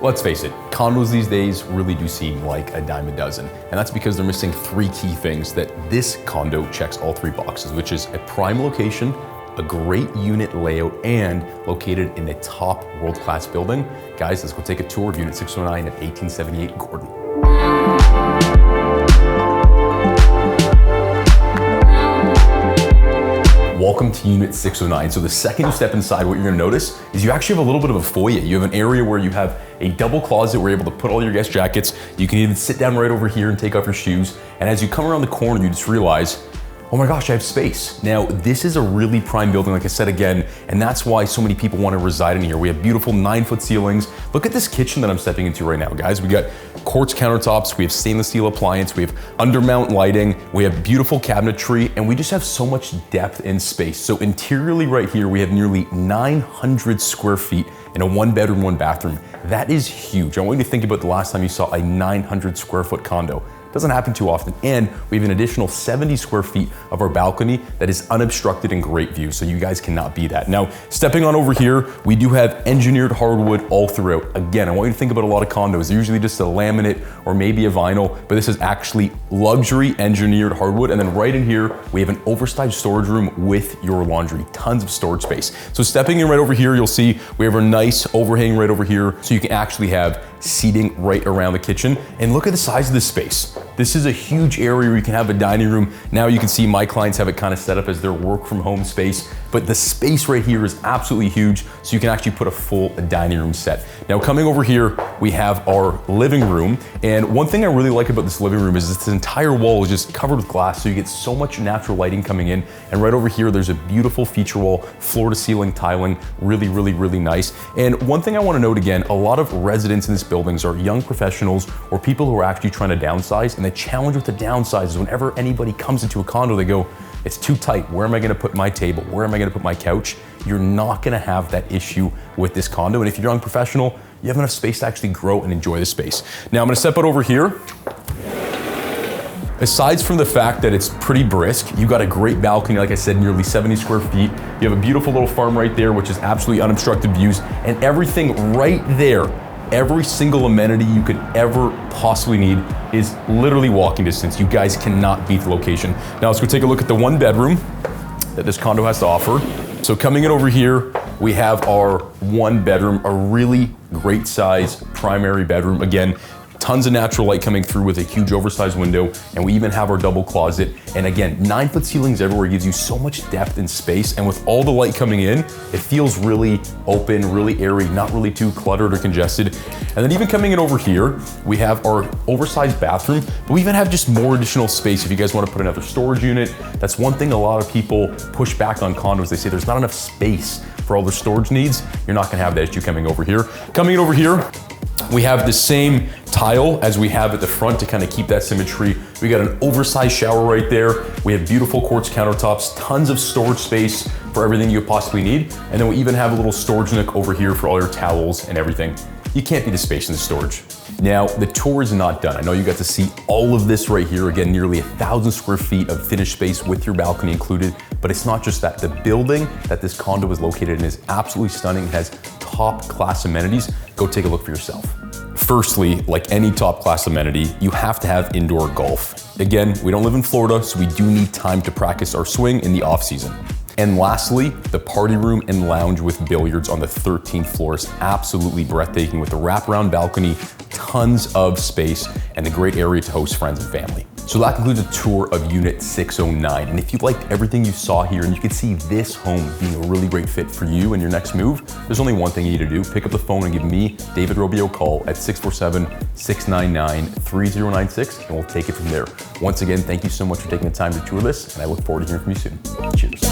Let's face it, condos these days really do seem like a dime a dozen. And that's because they're missing three key things that this condo checks all three boxes, which is a prime location, a great unit layout, and located in a top world-class building. Guys, let's go take a tour of Unit 609 at 1878 Gordon. Welcome to Unit 609. So the second you step inside, what you're gonna notice is you actually have a little bit of a foyer. You have an area where you have a double closet where you're able to put all your guest jackets. You can even sit down right over here and take off your shoes. And as you come around the corner, you just realize, oh my gosh, I have space. Now, this is a really prime building, like I said again, and that's why so many people want to reside in here. We have beautiful 9-foot ceilings. Look at this kitchen that I'm stepping into right now, guys. We got quartz countertops, we have stainless steel appliance, we have undermount lighting, we have beautiful cabinetry, and we just have so much depth and space. So interiorly right here, we have nearly 900 square feet in a 1-bedroom, 1-bathroom. That is huge. I want you to think about the last time you saw a 900 square foot condo. Doesn't happen too often. And we have an additional 70 square feet of our balcony that is unobstructed and great view, so you guys cannot beat that. Now, stepping on over here, we do have engineered hardwood all throughout. Again, I want you to think about a lot of condos. They're usually just a laminate or maybe a vinyl, but this is actually luxury engineered hardwood. And then right in here, we have an oversized storage room with your laundry, tons of storage space. So stepping in right over here, you'll see we have a nice overhang right over here, so you can actually have seating right around the kitchen. And look at the size of this space. This is a huge area where you can have a dining room. Now you can see my clients have it kind of set up as their work from home space, but the space right here is absolutely huge, so you can actually put a full dining room set. Now coming over here, we have our living room. And one thing I really like about this living room is this entire wall is just covered with glass, so you get so much natural lighting coming in. And right over here, there's a beautiful feature wall, floor to ceiling tiling, really, really, really nice. And one thing I want to note again, a lot of residents in this buildings are young professionals or people who are actually trying to downsize. And the challenge with the downsize is whenever anybody comes into a condo, they go, it's too tight. Where am I gonna put my table? Where am I gonna put my couch? You're not gonna have that issue with this condo. And if you're a young professional, you have enough space to actually grow and enjoy the space. Now I'm gonna step out over here. Aside from the fact that it's pretty brisk, you got a great balcony, like I said, nearly 70 square feet. You have a beautiful little farm right there, which is absolutely unobstructed views, and everything right there, every single amenity you could ever possibly need is literally walking distance. You guys cannot beat the location. Now let's go take a look at the 1-bedroom that this condo has to offer. So coming in over here, we have our 1-bedroom, a really great size primary bedroom. Again, tons of natural light coming through with a huge oversized window, and we even have our double closet. And again, 9-foot ceilings everywhere gives you so much depth and space, and with all the light coming in, it feels really open, really airy, not really too cluttered or congested. And then even coming in over here, we have our oversized bathroom, but we even have just more additional space if you guys want to put another storage unit. That's one thing a lot of people push back on condos. They say there's not enough space for all their storage needs. You're not gonna have that issue coming over here. Coming in over here, we have the same tile as we have at the front to kind of keep that symmetry. We got an oversized shower right there. We have beautiful quartz countertops, tons of storage space for everything you possibly need. And then we even have a little storage nook over here for all your towels and everything. You can't beat the space in the storage. Now, the tour is not done. I know you got to see all of this right here. Again, nearly 1,000 square feet of finished space with your balcony included. But it's not just that. The building that this condo is located in is absolutely stunning. It has top class amenities. Go take a look for yourself. Firstly, like any top class amenity, you have to have indoor golf. Again, we don't live in Florida, so we do need time to practice our swing in the off season. And lastly, the party room and lounge with billiards on the 13th floor is absolutely breathtaking with the wraparound balcony, tons of space, and a great area to host friends and family. So that concludes a tour of Unit 609. And if you liked everything you saw here and you could see this home being a really great fit for you and your next move, there's only one thing you need to do. Pick up the phone and give me, David Robio, a call at 647-699-3096, and we'll take it from there. Once again, thank you so much for taking the time to tour this, and I look forward to hearing from you soon. Cheers.